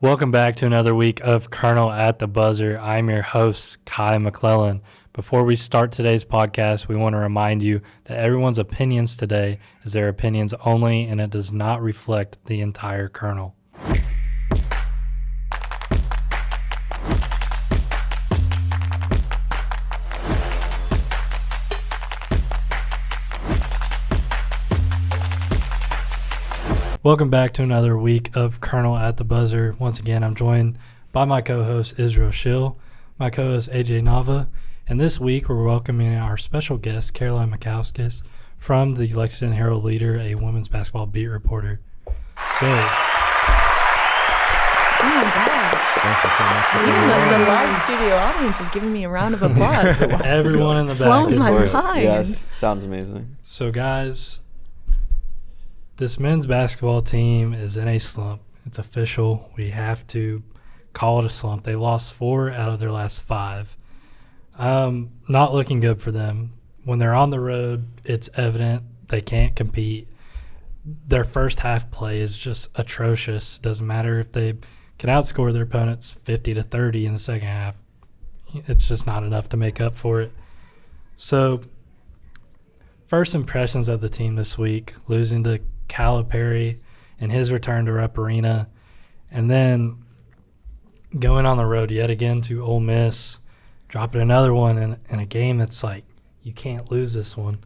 Welcome back to another week of Kernel at the Buzzer. I'm your host, Kai McClelland. Before we start today's podcast, we want to remind you that everyone's opinions today is their opinions only, and it does not reflect the entire Kernel. Welcome back to another week of Kernel at the Buzzer. Once again, I'm joined by my co-host, Israel Schill, my co-host, AJ Nava, and this week we're welcoming our special guest, Caroline Makauskas, from the Lexington Herald-Leader, a women's basketball beat reporter. So, oh my God. Thank you so much. Even the live studio audience is giving me a round of applause. everyone in the back blowing is my yours. mind. Yes, sounds amazing. So, guys, this men's basketball team is in a slump. It's official. We have to call it a slump. They lost 4 out of their last 5. Not looking good for them. When they're on the road, it's evident they can't compete. Their first half play is just atrocious. Doesn't matter if they can outscore their opponents 50-30 in the second half. It's just not enough to make up for it. So, first impressions of the team this week, losing to Calipari and his return to Rupp Arena, and then going on the road yet again to Ole Miss, dropping another one in a game that's like, you can't lose this one.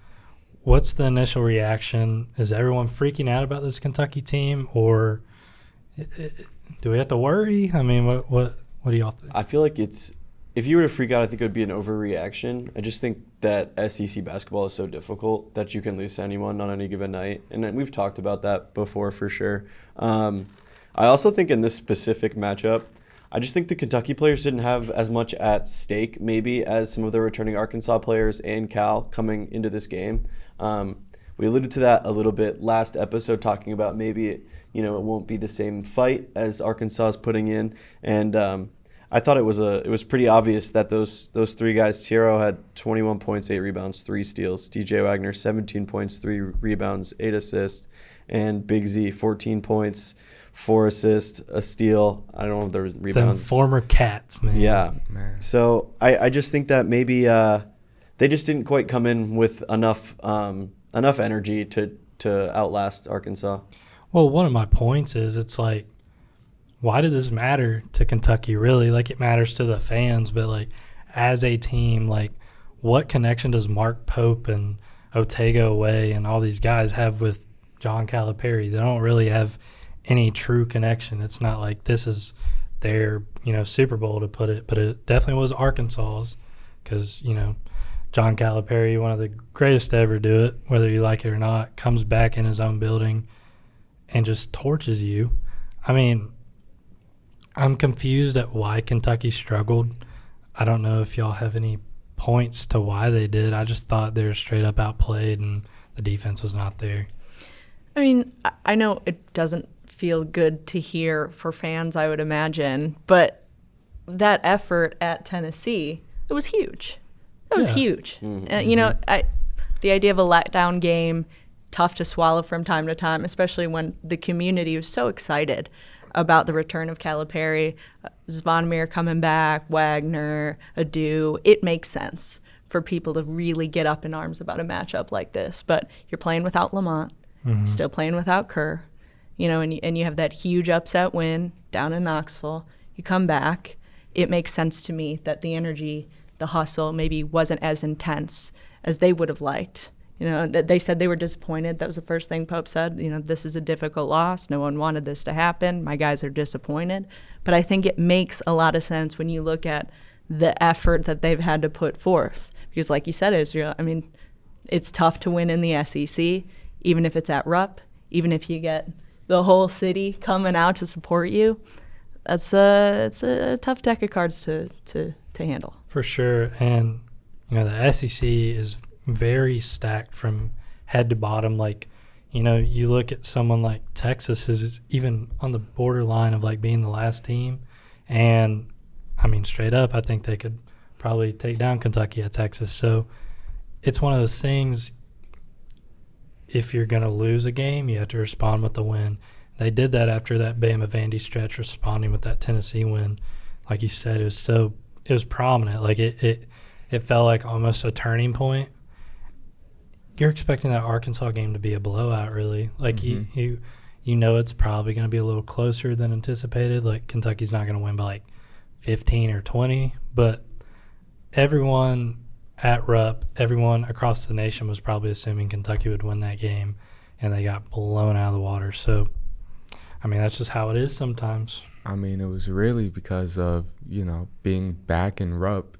What's the initial reaction? Is everyone freaking out about this Kentucky team, or do we have to worry? I mean, what do y'all think? I feel like if you were to freak out, I think it would be an overreaction. I just think that SEC basketball is so difficult that you can lose to anyone on any given night. And then we've talked about that before for sure. I also think in this specific matchup, I just think the Kentucky players didn't have as much at stake maybe as some of the returning Arkansas players and Cal coming into this game. We alluded to that a little bit last episode, talking about maybe it won't be the same fight as Arkansas is putting in. And I thought it was pretty obvious that those three guys. Tiero had 21 points, 8 rebounds, 3 steals. DJ Wagner, 17 points, 3 rebounds, 8 assists. And Big Z, 14 points, 4 assists, a steal. I don't know if there was rebounds. Them former Cats, man. Yeah. Man. So I just think that maybe they just didn't quite come in with enough energy to outlast Arkansas. Well, one of my points is it's like, why did this matter to Kentucky, really? Like, it matters to the fans, but, like, as a team, like, what connection does Mark Pope and Otego Way and all these guys have with John Calipari? They don't really have any true connection. It's not like this is their, Super Bowl, to put it, but it definitely was Arkansas's because, John Calipari, one of the greatest to ever do it, whether you like it or not, comes back in his own building and just torches you. I mean, I'm confused at why Kentucky struggled. I don't know if y'all have any points to why they did. I just thought they were straight up outplayed and the defense was not there. I mean, I know it doesn't feel good to hear for fans, I would imagine, but that effort at Tennessee, it was huge. It was huge. Mm-hmm. And, the idea of a letdown game, tough to swallow from time to time, especially when the community was so excited about the return of Calipari, Zvonimir coming back, Wagner, Adu. It makes sense for people to really get up in arms about a matchup like this. But you're playing without Lamont, still playing without Kerr, and you have that huge upset win down in Knoxville. You come back. It makes sense to me that the energy, the hustle maybe wasn't as intense as they would have liked. They said they were disappointed. That was the first thing Pope said. This is a difficult loss. No one wanted this to happen. My guys are disappointed. But I think it makes a lot of sense when you look at the effort that they've had to put forth. Because like you said, Israel, I mean, it's tough to win in the SEC, even if it's at Rupp, even if you get the whole city coming out to support you. It's a tough deck of cards to handle. For sure. And, the SEC is very stacked from head to bottom. Like, you look at someone like Texas is even on the borderline of like being the last team. And I mean, straight up, I think they could probably take down Kentucky at Texas. So it's one of those things, if you're going to lose a game, you have to respond with the win. They did that after that Bama Vandy stretch, responding with that Tennessee win. Like you said, it was prominent. Like it felt like almost a turning point. You're expecting that Arkansas game to be a blowout, really. Like you know it's probably going to be a little closer than anticipated. Like Kentucky's not going to win by like 15 or 20, but everyone at Rupp, everyone across the nation was probably assuming Kentucky would win that game, and they got blown out of the water. So, I mean, that's just how it is sometimes. I mean, it was really because of, being back in Rupp,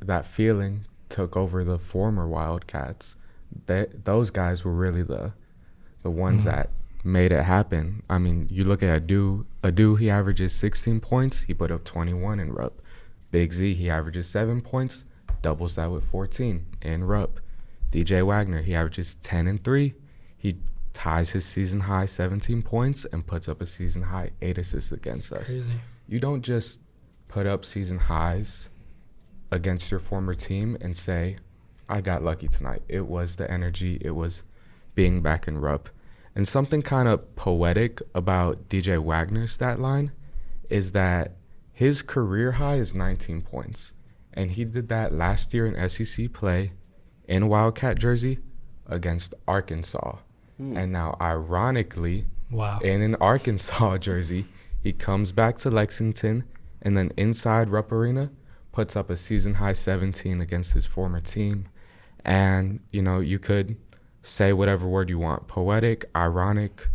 that feeling took over the former Wildcats. Those guys were really the ones that made it happen. I mean, you look at Adu, he averages 16 points. He put up 21 in Rupp. Big Z, he averages 7 points, doubles that with 14 in Rupp. DJ Wagner, he averages 10 and 3. He ties his season high 17 points and puts up a season high 8 assists against us. Crazy. You don't just put up season highs against your former team and say, I got lucky tonight. It was the energy. It was being back in Rupp. And something kind of poetic about DJ Wagner's stat line is that his career high is 19 points. And he did that last year in SEC play in Wildcat jersey against Arkansas. And now, ironically, in an Arkansas jersey, he comes back to Lexington and then inside Rupp Arena puts up a season-high 17 against his former team. And, you could say whatever word you want. Poetic, ironic,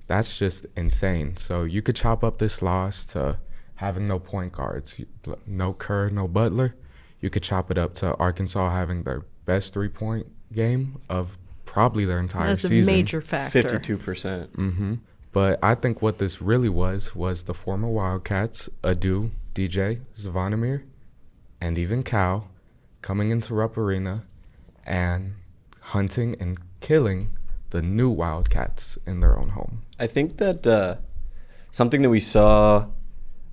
that's just insane. So you could chop up this loss to having no point guards, no Kerr, no Butler. You could chop it up to Arkansas having their best three-point game of probably their entire season. That's a major factor. 52%. But I think what this really was the former Wildcats, Adu, DJ, Zvonimir, and even Cal coming into Rupp Arena and hunting and killing the new Wildcats in their own home. I think that something that we saw,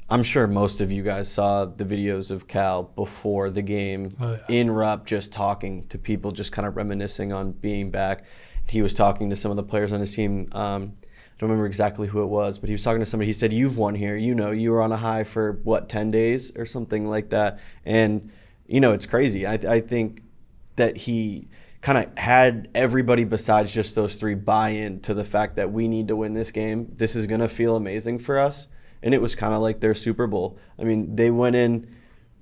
I'm sure most of you guys saw the videos of Cal before the game in Rupp, just talking to people, just kind of reminiscing on being back. He was talking to some of the players on his team. I don't remember exactly who it was, but he was talking to somebody. He said, you've won here. You were on a high for, 10 days or something like that. And, it's crazy. I think that he kind of had everybody besides just those three buy in to the fact that we need to win this game. This is going to feel amazing for us. And it was kind of like their Super Bowl. I mean, they went in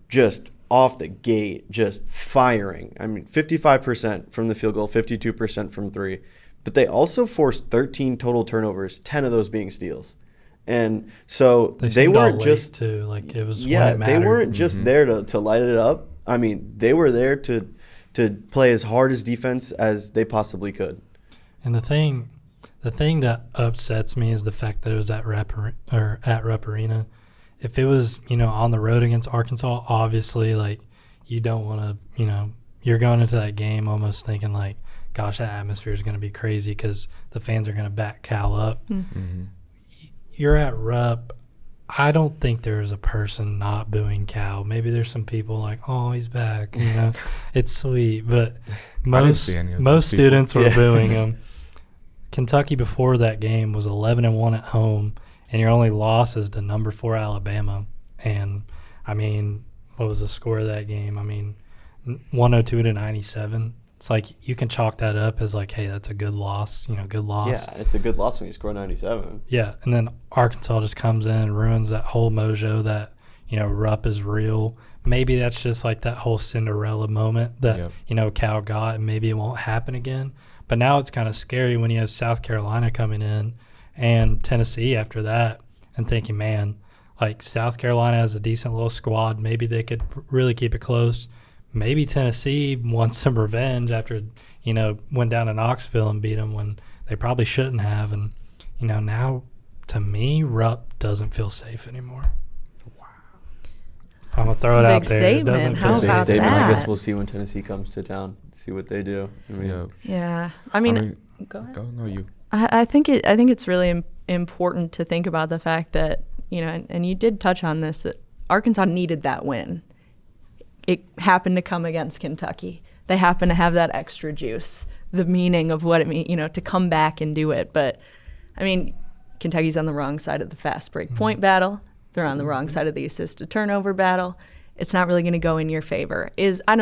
just off the gate, just firing. I mean, 55% from the field goal, 52% from three. But they also forced 13 total turnovers, 10 of those being steals. And so they weren't just too, like it was they weren't just there to light it up. I mean, they were there to play as hard as defense as they possibly could. And the thing that upsets me is the fact that it was at Rupp Arena. If it was, on the road against Arkansas, obviously, like, you don't want to, you're going into that game almost thinking, like, gosh, that atmosphere is going to be crazy because the fans are going to back Cal up. You're at Rupp. I don't think there's a person not booing Cal. Maybe there's some people like, oh, he's back. It's sweet. But most students were booing him. Kentucky before that game was 11-1 at home, and your only loss is to number 4 Alabama. And, I mean, what was the score of that game? I mean, 102-97. It's like you can chalk that up as like, hey, that's a good loss, good loss. Yeah, it's a good loss when you score 97. Yeah, and then Arkansas just comes in and ruins that whole mojo that, Rupp is real. Maybe that's just like that whole Cinderella moment that, Cal got, and maybe it won't happen again. But now it's kind of scary when you have South Carolina coming in and Tennessee after that and thinking, man, like South Carolina has a decent little squad. Maybe they could really keep it close. Maybe Tennessee wants some revenge after, went down to Knoxville and beat them when they probably shouldn't have. And, now to me, Rupp doesn't feel safe anymore. Wow. I'm going to throw it out there. Statement. It doesn't How feel about safe. Statement. that? I guess we'll see when Tennessee comes to town, see what they do. Yeah. I mean, go ahead. No, you. I think it's really important to think about the fact that, and you did touch on this, that Arkansas needed that win. It happened to come against Kentucky. They happen to have that extra juice, the meaning of what it means, to come back and do it. But, I mean, Kentucky's on the wrong side of the fast break point battle. They're on the wrong side of the assist to turnover battle. It's not really going to go in your favor. I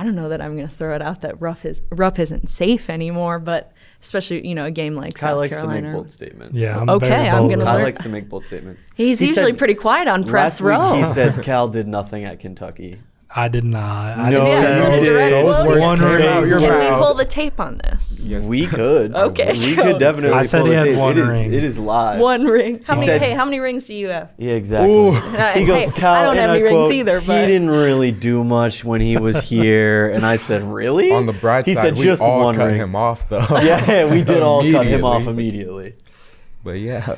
don't know that I'm going to throw it out that Rupp isn't safe anymore, but especially, a game like Kai South likes Carolina. to make bold statements. Yeah, I'm Okay, very I'm bold gonna with Kai learn- it. likes to make bold statements. He's He usually said- pretty quiet on press Last week row. he said Cal did nothing at Kentucky. I did not. I No, didn't Yeah, say is it a you direct did. Those quote? words One came ring. out your Can we mouth. pull the tape on this? Yes. We could. Okay, We go. could definitely I said pull he the had tape. one ring. It is live. One ring. How He many? said- How many rings do you have? Yeah, exactly. Ooh. He goes, Hey, Cal, I don't and have any rings quote, either, he but- didn't really do much when he was here. And I said, really? On the bright he side, said we just all one cut ring. him off, though. Yeah, we did all cut him off Immediately. immediately. But yeah,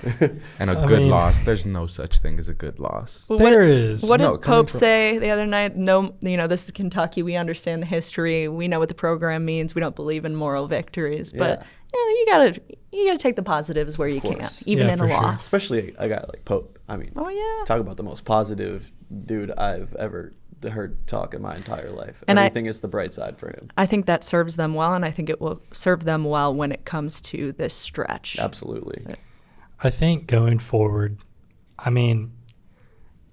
and a I good mean- loss. There's no such thing as a good loss. Well, There is. What did No, coming Pope from- say the other night? No, this is Kentucky. We understand the history. We know what the program means. We don't believe in moral victories, but you gotta take the positives where you can, course. even Yeah, in for a sure. loss. Especially a guy like Pope. I mean, Oh yeah. talk about the most positive dude I've ever heard talk in my entire life. And Everything is the bright side for him. I think that serves them well, and I think it will serve them well when it comes to this stretch. Absolutely. I think going forward, I mean,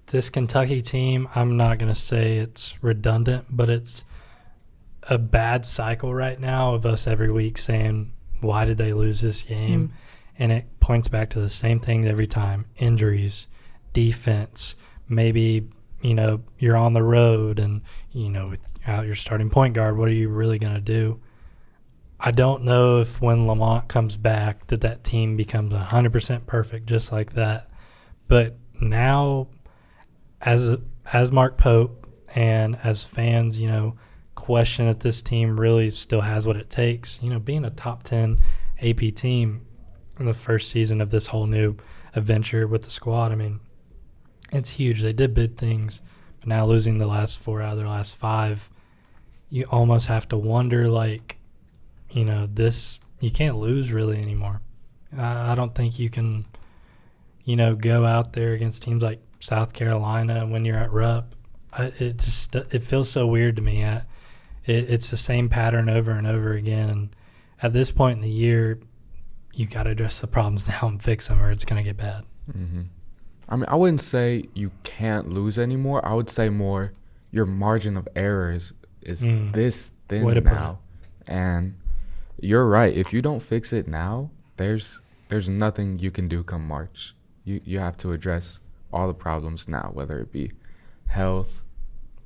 this Kentucky team, I'm not going to say it's redundant, but it's a bad cycle right now of us every week saying, why did they lose this game? And it points back to the same things every time. Injuries, defense, maybe, you're on the road and, without your starting point guard, what are you really going to do? I don't know if when Lamont comes back that team becomes 100% perfect just like that. But now, as Mark Pope and as fans, question if this team really still has what it takes. Being a top 10 AP team in the first season of this whole new adventure with the squad, I mean, it's huge. They did big things, but now losing the last 4 out of their last 5, you almost have to wonder, this, you can't lose really anymore. I don't think you can, go out there against teams like South Carolina when you're at Rupp. It feels so weird to me. It's the same pattern over and over again. And at this point in the year, you got to address the problems now and fix them, or it's going to get bad. Mm-hmm. I mean, I wouldn't say you can't lose anymore. I would say more your margin of errors is this thin Way to put now. And you're right. If you don't fix it now, there's nothing you can do come March. You have to address all the problems now, whether it be health,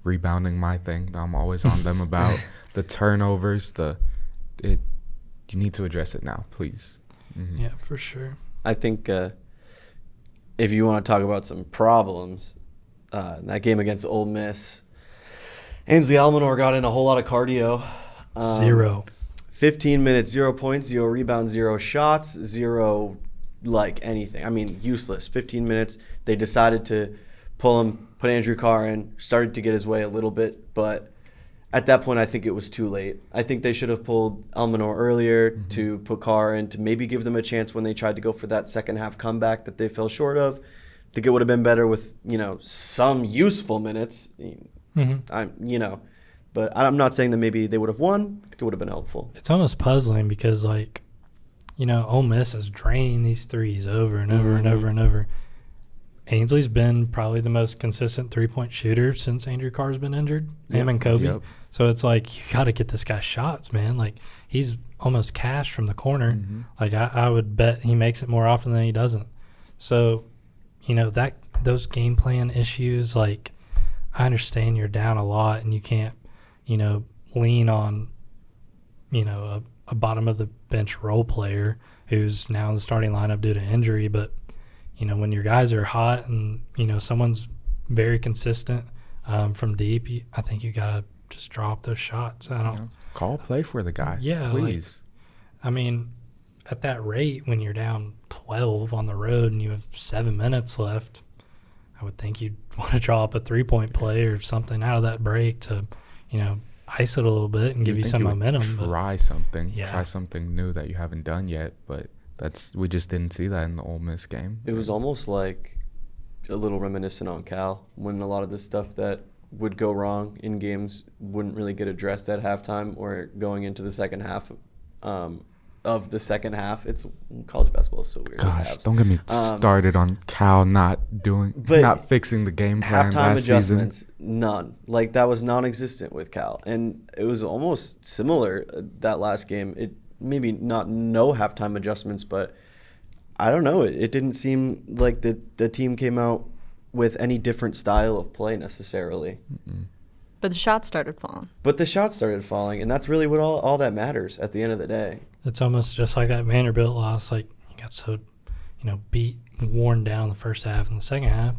rebounding, my thing that I'm always on them about, the turnovers, you need to address it now, please. Mm-hmm. Yeah, for sure. I think if you want to talk about some problems, that game against Ole Miss, Ainsley Almanor got in a whole lot of cardio. 0. 15 minutes, 0 points, 0 rebounds, 0 shots, 0 anything. I mean, useless. 15 minutes. They decided to put Andrew Carr in, started to get his way a little bit, but at that point I think it was too late. I think they should have pulled Almanor earlier to put Carr in to maybe give them a chance when they tried to go for that second half comeback that they fell short of. I think it would have been better with, some useful minutes. But I'm not saying that maybe they would have won. I think it would have been helpful. It's almost puzzling because, Ole Miss is draining these threes over and over and over and over. Ainsley's been probably the most consistent three-point shooter since Andrew Carr's been injured, him and Kobe. Yep. So it's you got to get this guy shots, man. He's almost cash from the corner. I would bet he makes it more often than he doesn't. So, those game plan issues, I understand you're down a lot and you can't, lean on, a bottom of the bench role player who's now in the starting lineup due to injury. But, when your guys are hot and, someone's very consistent from deep, I think you got to just drop those shots. Call play for the guy. Yeah, please. At that rate, when you're down 12 on the road and you have 7 minutes left, I would think you'd want to draw up a 3-point play or something out of that break to, ice it a little bit and give you some momentum. Try something. Yeah. Try something new that you haven't done yet, but we just didn't see that in the Ole Miss game. It was almost like a little reminiscent on Cal when a lot of the stuff that would go wrong in games wouldn't really get addressed at halftime or going into the second half. of the second half. It's college basketball is so weird. Gosh, don't get me started on Cal not fixing the game plan halftime last adjustments, season. none. Like that was non-existent with Cal, and it was almost similar that last game. It maybe not no halftime adjustments, but I don't know. It didn't seem like the team came out with any different style of play necessarily. Mm-mm. But the shots started falling. And that's really what all that matters at the end of the day. It's almost just like that Vanderbilt loss. Like, you got so, worn down the first half. And the second half,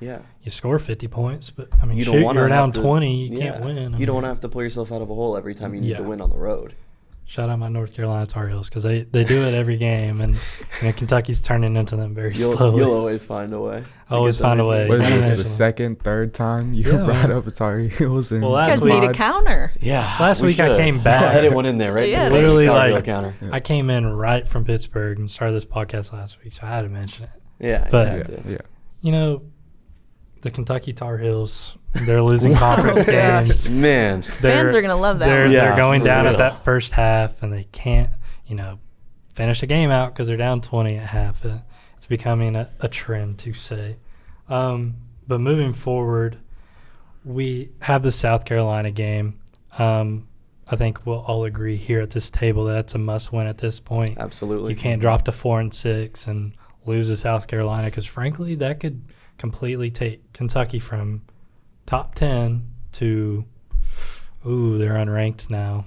Yeah. you score 50 points. But, You don't wanna you're down have to- 20. You can't win. You don't want to have to pull yourself out of a hole every time you need to win on the road. Shout out my North Carolina Tar Heels because they do it every game. And Kentucky's turning into them very slowly. You'll always find a way. Always find a way. What is this, the International. second, third time you brought up Tar Heels? And Well, You last guys week- need a counter. Yeah. Last we week I should. came back. I had one in there, right? Yeah, Literally, Tar Heel like, counter. Yeah. I came in right from Pittsburgh and started this podcast last week, so I had to mention it. Yeah. but- you had Yeah. to. The Kentucky Tar Heels, they're losing conference Yeah. games. Man. Fans are going to love that They're, one. Yeah, they're going for down real. at that first half, and they can't, finish the game out because they're down 20 at half. It's becoming a trend to say. But moving forward, we have the South Carolina game. I think we'll all agree here at this table that it's a must-win at this point. Absolutely. You can't drop to 4-6 and lose to South Carolina because, frankly, that could completely take Kentucky from top 10 to, they're unranked now.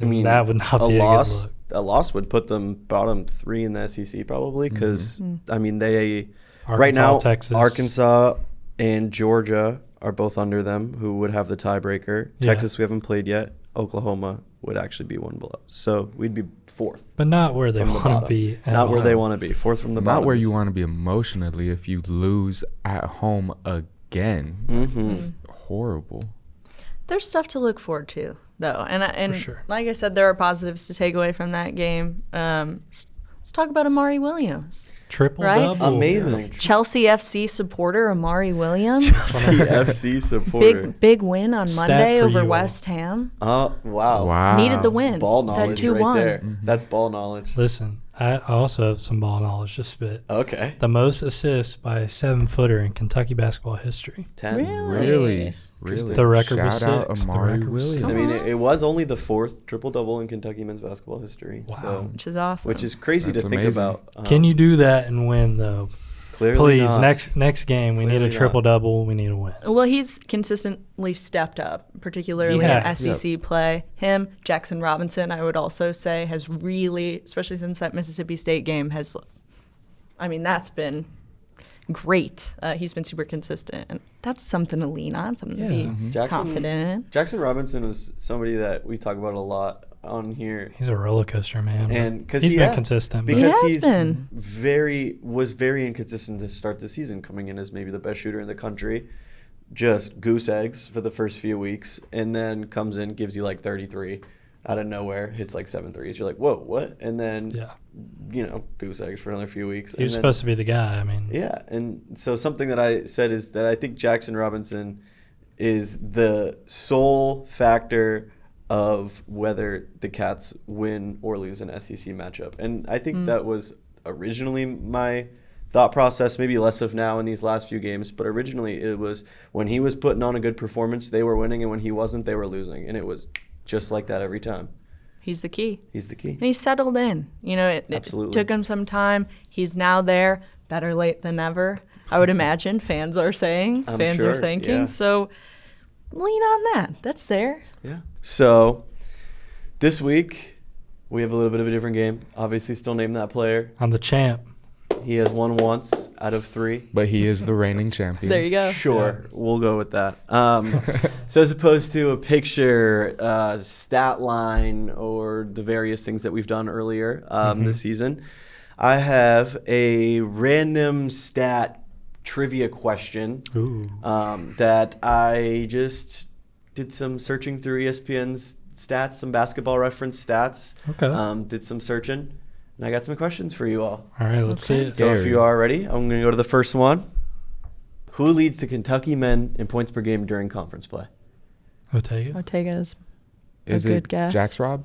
I mean, that would not be a good look. A loss would put them bottom 3 in the SEC probably because, they Arkansas, right now, Texas. Arkansas and Georgia are both under them who would have the tiebreaker. Yeah. Texas we haven't played yet. Oklahoma would actually be one below. So we'd be 4th. But not where they from the want to bottom. be. at Not where all. they want to be. 4th from the bottom. Not where you want to be emotionally if you lose at home again. Mm-hmm. It's horrible. There's stuff to look forward to, though. And For sure. like I said, there are positives to take away from that game. Let's talk about Amari Williams. Triple Right? double. Amazing. Chelsea FC supporter Amari Williams. CFC supporter. Big win on Stat Monday for over you all. West Ham. Oh, wow. Wow. Needed the win. Ball That knowledge 2-1. right there. Mhm. That's ball knowledge. Listen, I also have some ball knowledge to spit. Okay. The most assists by a 7-footer in Kentucky basketball history. 10. Really? Really? The record was Shout out 6. The Amari record was Williams. I mean, Uh-huh. it was only the 4th triple-double in Kentucky men's basketball history. Wow. So, Which is awesome. which is crazy That's to think amazing. about. Can you do that and win, though? Clearly Please, not. next game, we need Clearly a not. triple-double. We need a win. Well, he's consistently stepped up, particularly He in has. SEC play. Him, Jackson Robinson, I would also say, has really, especially since that Mississippi State game, that's been great. He's been super consistent, and that's something to lean on, something to Yeah. be Jackson- confident in. Jackson Robinson is somebody that we talk about a lot on here. He's a roller coaster, man. And 'cause he's he been has- consistent. but- He Because has he's been. was very inconsistent to start the season, coming in as maybe the best shooter in the country, just goose eggs for the first few weeks, and then comes in, gives you like 33 out of nowhere, hits like 7 threes. You're like, whoa, what? And then, Yeah. goose eggs for another few weeks. He was and then- supposed to be the guy. I mean, Yeah, and so something that I said is that I think Jackson Robinson is the sole factor of whether the Cats win or lose an SEC matchup. And I think that was originally my thought process, maybe less of now in these last few games, but originally it was when he was putting on a good performance, they were winning, and when he wasn't, they were losing. And it was just like that every time. He's the key. He's the key. And he's settled in. It Absolutely. took him some time. He's now there. Better late than never, I would imagine fans are saying. I'm fans sure, are thinking. yeah. So lean on that. That's there. Yeah. So this week we have a little bit of a different game. Obviously, still name that player. I'm the champ. He has won once out of 3. But he is the reigning champion. There you go. Sure, we'll go with that. So as opposed to a picture, stat line, or the various things that we've done earlier this season, I have a random stat trivia question Ooh. that I just did some searching through ESPN's stats, some basketball reference stats. Okay. Did some searching, and I got some questions for you all. All right, let's see it. So if Scary. you are ready, I'm going to go to the first one. Who leads the Kentucky men in points per game during conference play? Ortega. Ortega is Is a good it guess. Jax Rob?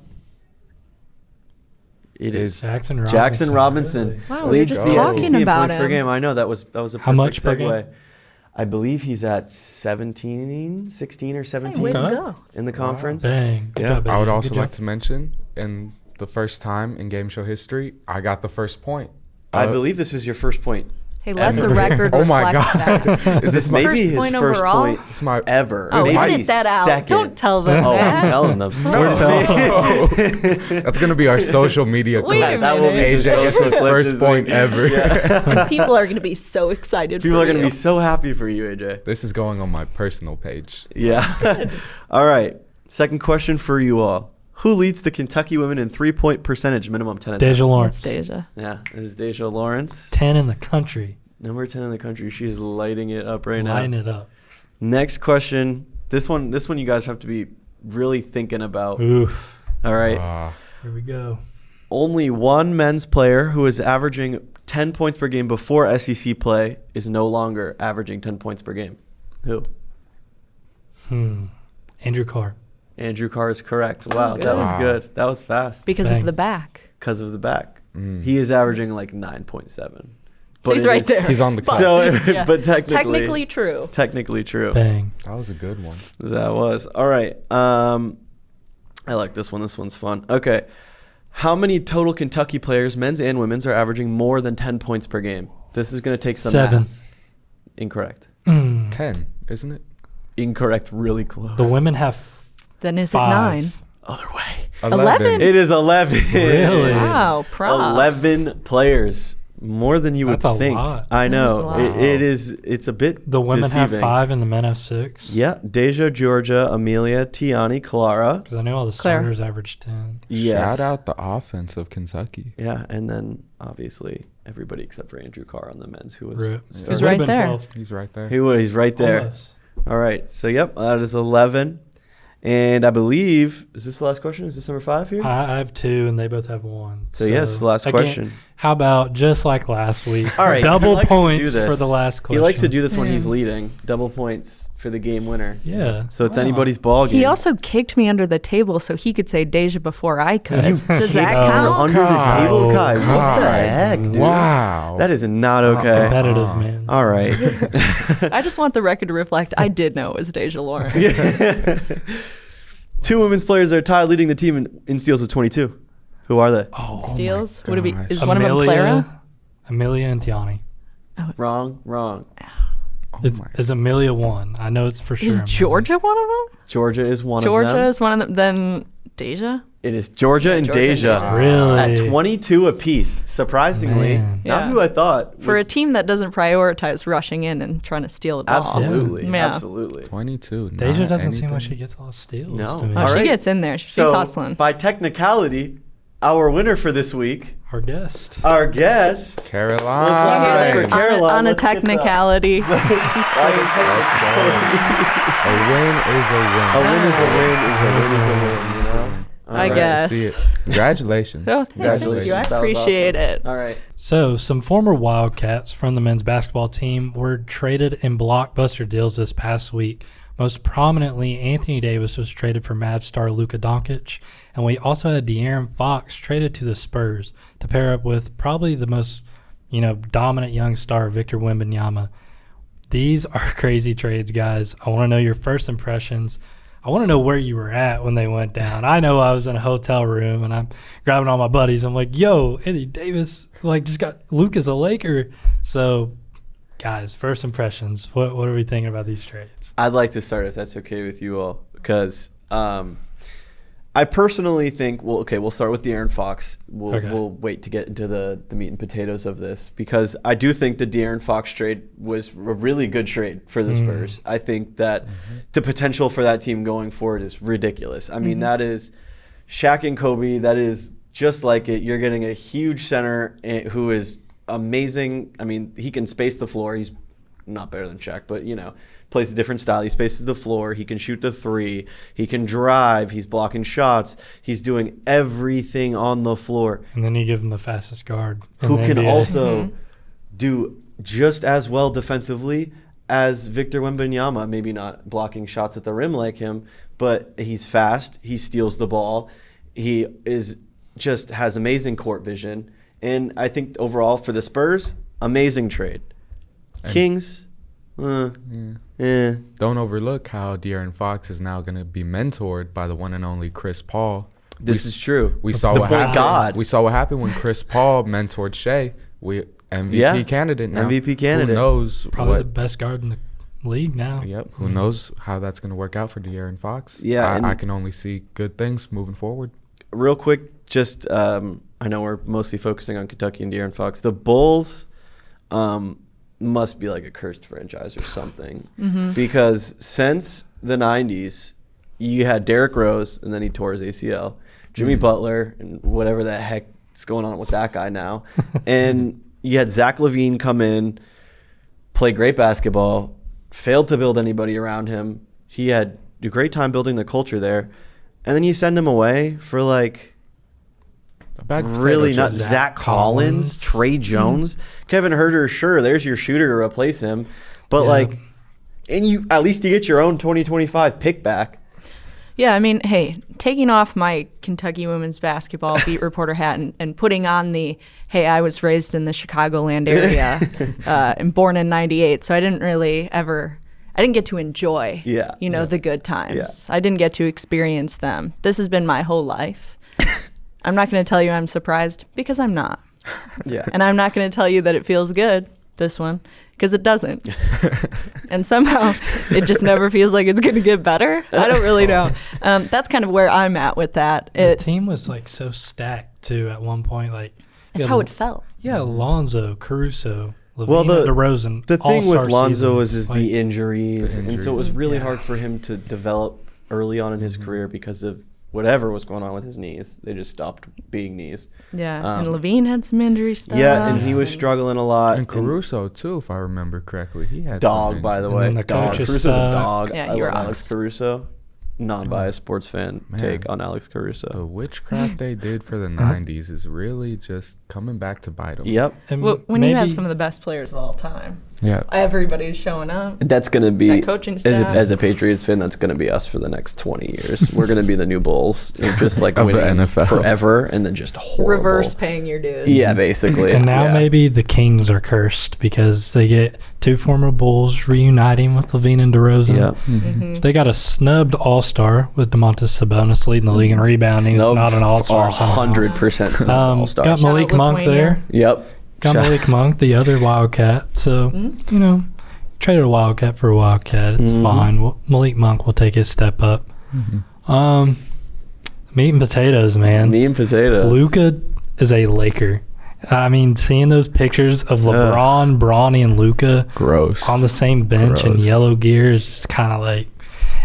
It is Jackson Robinson. Jackson Robinson. Really? Wow, we were Leads just the talking SEC in about points per him. game. I know that was a perfect How much per segue. game? I believe he's at 16 or 17 Way to Okay. go. in the conference. Bang. Good Yeah. job, I would baby. also Good like job. to mention, in the first time in game show history, I got the first point. I believe this is your first point. Hey, let the Ever. record Oh my reflect God. that. Is this Maybe First his point first overall? point It's my ever. Oh, Maybe edit that out. second. Don't tell them Oh, that. I'm telling them. No. That's gonna be our social media Wait clip. a That will be minute. the AJ gets social his clip first this point week. ever. Yeah. People are going to be so excited People for are going to you. be so happy for you, AJ. This is going on my personal page. Yeah. All right. Second question for you all. Who leads the Kentucky women in 3-point percentage, minimum 10 attempts? Deja It's Lawrence. Deja. Yeah, this is Deja Lawrence. 10 in the country. Number 10 in the country. She's lighting it up right Line now. it up. Next question. This one you guys have to be really thinking about. Oof. All right. Here we go. Only one men's player who is averaging 10 points per game before SEC play is no longer averaging 10 points per game. Who? Andrew Carr. Andrew Carr is correct. Wow, good. that was Wow. good. That was fast. Because Bang. of the back. Because of the back. Mm. He is averaging like 9.7. So he's it right is- there. He's on the cusp. So, Yeah. but Technically true. technically true. Bang. That was a good one. That was. All right. I like this one. This one's fun. Okay. How many total Kentucky players, men's and women's, are averaging more than 10 points per game? This is going to take some 7. math. Incorrect. 10, isn't it? Incorrect. Really close. The women have Then is 5. it 9? Other way. 11. It is 11. Really? Wow, props. 11 players. More than you would That's a think. lot. I That is a know. lot. It's a bit The women have deceiving. 5 and the men have 6. Yeah. Deja, Georgia, Amelia, Tiani, Clara. Because I know all the Claire. starters average 10. Yes. Shout out the offense of Kentucky. Yeah, and then obviously everybody except for Andrew Carr on the men's who was Rip. starting. He's right there. 12. He's right there. He's right there. Almost. All right. So yep, that is 11. And I believe, is this the last question? Is this number 5 here? I have 2 and they both have 1. So yes, the last again, question. How about just like last week? All right. Double he likes to do points this. for the last question. He likes to do this when Yeah. he's leading. Double points for the game winner. Yeah. So it's Wow. anybody's ball game. He also kicked me under the table so he could say Deja before I could. Does that Oh. count? under the table, Kai. What the Kai. heck, dude? Wow. That is not okay. Competitive, man. All right. I just want the record to reflect I did know it was Deja Lawrence. 2 women's players are tied leading the team in steals with 22. Who are they? Oh, Steals? my Would it be? gosh. Is one of them Clara? Amelia and Tiani. Wrong. Oh It's, my- is Amelia 1? I know it's for sure. Is Amelia. Georgia one of them? Georgia is one of Georgia them. is one of them. Then Deja? It is Georgia and Georgia and Deja. Deja. Really? At 22 apiece, surprisingly. Man. Not Yeah. who I thought. For a was- team that doesn't prioritize rushing in and trying to steal the ball. Absolutely. Yeah. Absolutely. 22. Deja not doesn't seem like anything. she gets a lot of steals. No. To me. Oh, All she right. gets in there. She's So, hustling. by technicality, our winner for this week, Our guest. our guest, Caroline. Let's You hear Right. this For on, Caroline, on a let's get that. technicality. This is crazy. Let's go. A win is a win. a win is a win is a win is a win, you know? All I right. guess. To see it. Congratulations. Oh, thank you. I Congratulations. That was appreciate awesome. it. All right. So, some former Wildcats from the men's basketball team were traded in blockbuster deals this past week. Most prominently, Anthony Davis was traded for Mavs star Luka Doncic, and we also had De'Aaron Fox traded to the Spurs to pair up with probably the most, dominant young star, Victor Wembanyama. These are crazy trades, guys. I want to know your first impressions. I want to know where you were at when they went down. I know I was in a hotel room and I'm grabbing all my buddies. I'm like, yo, Anthony Davis, just got Luka's a Laker. So, guys, first impressions. What are we thinking about these trades? I'd like to start, if that's okay with you all, because I personally think, we'll start with De'Aaron Fox. We'll wait to get into the meat and potatoes of this, because I do think the De'Aaron Fox trade was a really good trade for the Spurs. I think that the potential for that team going forward is ridiculous. I mean, that is Shaq and Kobe. That is just like it. You're getting a huge center who is amazing. I mean, he can space the floor. He's not better than Shaq, but plays a different style. He spaces the floor. He can shoot the three. He can drive. He's blocking shots. He's doing everything on the floor. And then you give him the fastest guard in Who the can NBA. also do just as well defensively as Victor Wembanyama. Maybe not blocking shots at the rim like him, but he's fast. He steals the ball. He is just has amazing court vision. And I think overall for the Spurs, amazing trade. And Kings, Don't overlook how De'Aaron Fox is now going to be mentored by the one and only Chris Paul. This is true. We saw the what point happened. guard. We saw what happened when Chris Paul mentored Shea. MVP candidate now. MVP candidate. Who knows Probably the best guard in the league now. Yep. Who knows how that's going to work out for De'Aaron Fox? Yeah, I can only see good things moving forward. Real quick, just I know we're mostly focusing on Kentucky and De'Aaron Fox. The Bulls must be like a cursed franchise or something, because since the 90s, you had Derrick Rose, and then he tore his ACL. Jimmy Butler, and whatever the heck's going on with that guy now. And you had Zach LaVine come in, play great basketball, failed to build anybody around him. He had a great time building the culture there. And then you send him away for like A bag of really potato not chips. Zach Collins, Trey Jones, Kevin Huerter. Sure, there's your shooter to replace him. But Yeah. and you at least you get your own 2025 pick back. Yeah, I mean, hey, taking off my Kentucky women's basketball beat reporter hat and putting on the, hey, I was raised in the Chicagoland area and born in 98, so I didn't get to enjoy, the good times. Yeah. I didn't get to experience them. This has been my whole life. I'm not going to tell you I'm surprised, because I'm not. Yeah. And I'm not going to tell you that it feels good, this one, because it doesn't. And somehow it just never feels like it's going to get better. I don't really know. That's kind of where I'm at with that. The team was like so stacked too at one point. Like That's how it felt. Yeah, Lonzo, Caruso, LaVine, Well, DeRozan. The thing all-star with Lonzo seasons. is Like, the injuries, and so it was really Yeah. hard for him to develop early on in his career because of whatever was going on with his knees. They just stopped being knees. Yeah, and Levine had some injury stuff. Yeah, and he was struggling a lot. And Caruso, too, if I remember correctly. He had Dog, some by the And way. then the Dog. coaches Caruso's a suck. dog. Yeah, I he love rocks. Alex Caruso. Non-biased sports fan Man. take on Alex Caruso. The witchcraft they did for the 90s is really just coming back to bite them. Yep. and Well, when you have maybe- some of the best players of all time, Yeah. everybody's showing up. That's going to be, That coaching as staff. a Patriots fan, that's going to be us for the next 20 years. We're going to be the new Bulls. We're just like Of the winning NFL. forever and then just horrible. Reverse paying your dues. Yeah, basically. And now yeah. maybe the Kings are cursed because they get two former Bulls reuniting with LaVine and DeRozan. Yeah. Mm-hmm. They got a snubbed All-Star with DeMontis Sabonis leading the league in rebounding. He's Snubbed not an All-Star. somehow. 100% snubbed All-Star. Got Shout Malik out Monk Lithuania. there. Yep. Got Shout- Malik Monk, the other Wildcat. So, traded a Wildcat for a Wildcat. It's fine. Malik Monk will take his step up. Meat and potatoes, man. Meat and potatoes. Luka is a Laker. I mean, seeing those pictures of LeBron, Bronny, and Luka Gross. on the same bench in Gross. yellow gear is just kind of like,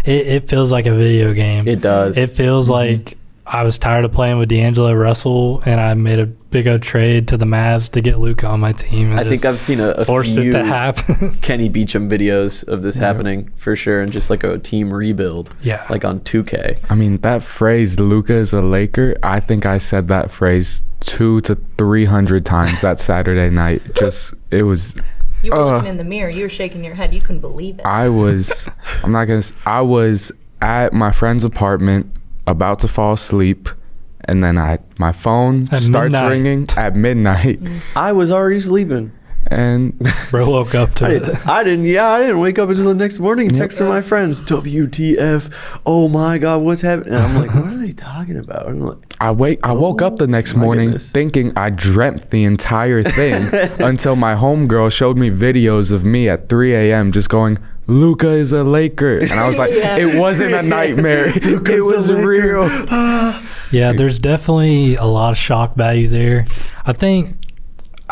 it feels like a video game. It does. It feels like I was tired of playing with D'Angelo Russell, and I made a big old trade to the Mavs to get Luka on my team. And I think I've seen a forced few it to happen. Kenny Beecham videos of this happening for sure, and just like a team rebuild. Yeah. Like on 2K. I mean, that phrase, Luka is a Laker, I think I said that phrase 200 to 300 times that Saturday night. Just, it was, You were looking in the mirror. You were shaking your head. You couldn't believe it. I was at my friend's apartment about to fall asleep, and then my phone At starts midnight. ringing at midnight, I was already sleeping. and Bro woke up to it. I didn't wake up until the next morning and text from my friends, WTF, oh my God, what's happening? And I'm like, what are they talking about? And I'm like, I woke up the next my morning goodness. thinking I dreamt the entire thing until my homegirl showed me videos of me at 3 a.m. just going, Luka is a Laker. And I was like, Yeah. it wasn't a nightmare. Luka's It was a Laker. real. Yeah, there's definitely a lot of shock value there. I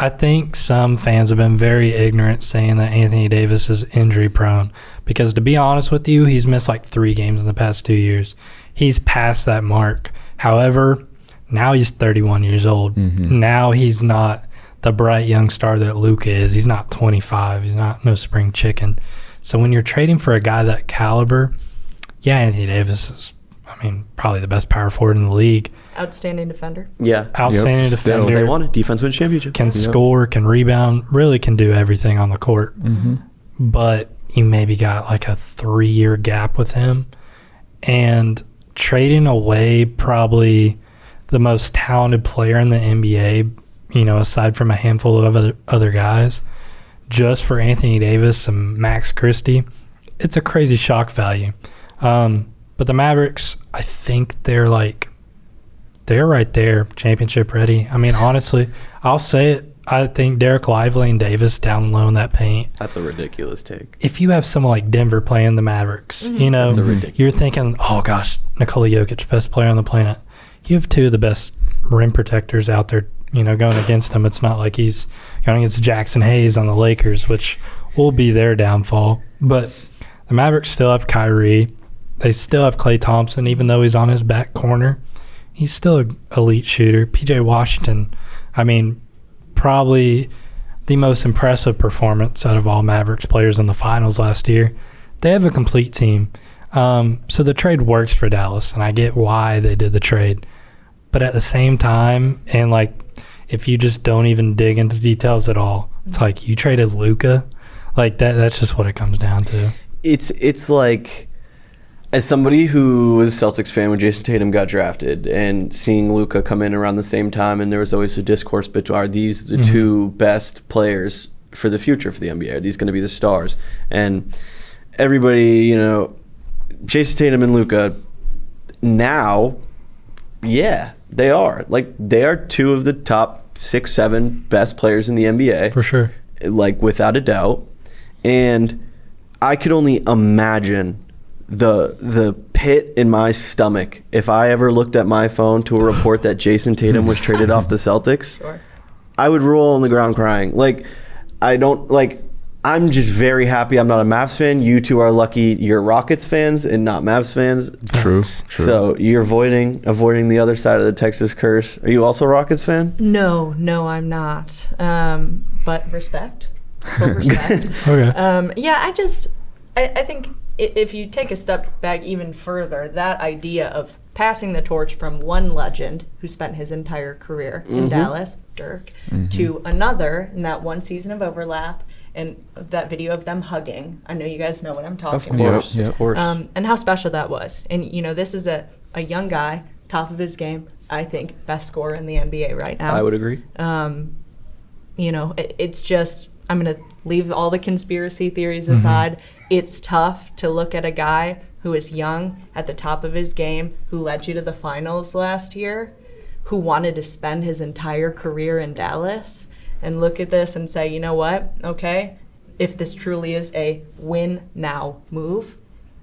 think some fans have been very ignorant saying that Anthony Davis is injury prone, because to be honest with you, he's missed like 3 games in the past 2 years. He's past that mark. However, now he's 31 years old. Now he's not the bright young star that Luka is. He's not 25. He's not no spring chicken. So when you're trading for a guy that caliber, yeah, Anthony Davis is, I mean, probably the best power forward in the league. Outstanding defender. yeah. Outstanding Yep, That's what defender. they wanted. Defense wins championship. Can score, can rebound, really can do everything on the court. But you maybe got like a 3-year gap with him, and trading away probably the most talented player in the NBA, aside from a handful of other guys, just for Anthony Davis and Max Christie, it's a crazy shock value. But the Mavericks, I think they're right there, championship ready. I mean, honestly, I'll say it. I think Derek Lively and Davis down low in that paint. That's a ridiculous take. If you have someone like Denver playing the Mavericks, you're thinking, oh gosh, Nikola Jokic, best player on the planet. You have two of the best rim protectors out there, going against him. It's not like he's going against Jackson Hayes on the Lakers, which will be their downfall. But the Mavericks still have Kyrie. They still have Klay Thompson, even though he's on his back corner. He's still an elite shooter. PJ Washington, I mean, probably the most impressive performance out of all Mavericks players in the finals last year. They have a complete team. So the trade works for Dallas, and I get why they did the trade. But at the same time, and if you just don't even dig into details at all, it's like you traded Luka. That's just what it comes down to. It's like, as somebody who was a Celtics fan when Jason Tatum got drafted and seeing Luka come in around the same time, and there was always a discourse between, are these the two best players for the future for the NBA? Are these going to be the stars? And everybody, Jason Tatum and Luka, now, yeah, they are. They are two of the top 6-7 best players in the NBA. For sure. Without a doubt. And I could only imagine the pit in my stomach if I ever looked at my phone to a report that Jason Tatum was traded off the Celtics. Sure. I would roll on the ground crying. I'm just very happy I'm not a Mavs fan. You two are lucky you're Rockets fans and not Mavs fans. True. So you're avoiding the other side of the Texas curse. Are you also a Rockets fan? No, I'm not. But respect. Full respect. Okay. I think if you take a step back even further, that idea of passing the torch from one legend who spent his entire career in Dallas, Dirk, to another in that one season of overlap, and that video of them hugging. I know you guys know what I'm talking about. Of course. And how special that was. And, this is a young guy, top of his game, I think, best scorer in the NBA right now. I would agree. It's just, I'm going to leave all the conspiracy theories aside. It's tough to look at a guy who is young, at the top of his game, who led you to the finals last year, who wanted to spend his entire career in Dallas, and look at this and say, you know what, okay, if this truly is a win now move,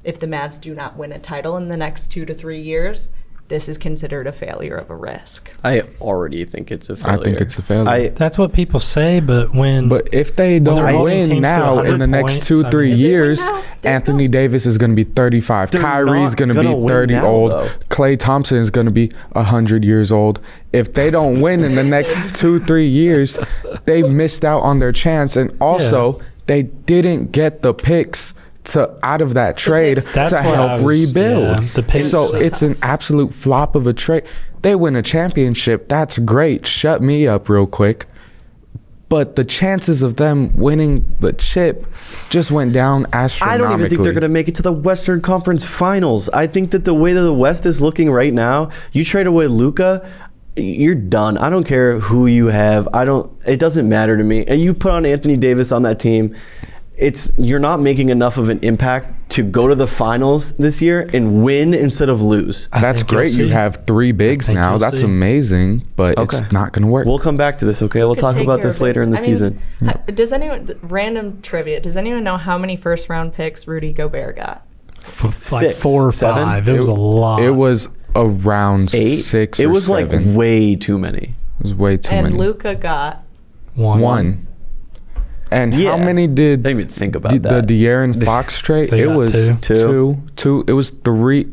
if the Mavs do not win a title in the next 2 to 3 years, this is considered a failure of a risk. I already think it's a failure. I think it's a failure. That's what people say, but if they don't win now in the next 2-3 years, Anthony Davis is going to be 35. Kyrie's going to be 30 old. Klay Thompson is going to be 100 years old. If they don't win in the next 2-3 years, they missed out on their chance. And also, they didn't get the picks out of that trade to help rebuild. So it's an absolute flop of a trade. They win a championship. That's great. Shut me up real quick. But the chances of them winning the chip just went down astronomically. I don't even think they're going to make it to the Western Conference Finals. I think that the way that the West is looking right now, you trade away Luka, you're done. I don't care who you have. It doesn't matter to me. And you put on Anthony Davis on that team, you're not making enough of an impact to go to the finals this year and win instead of lose. That's great. You have 3 bigs now. That's amazing, but it's not going to work. We'll come back to this, okay? We'll talk about this later in the season. Random trivia, does anyone know how many first-round picks Rudy Gobert got? 6, 4 or 5. It was a lot. It was around 8? 6 or 7. It was way too many. It was way too many. And Luka got 1. And how many did I didn't even think about the De'Aaron Fox trade? It was 2. It was 3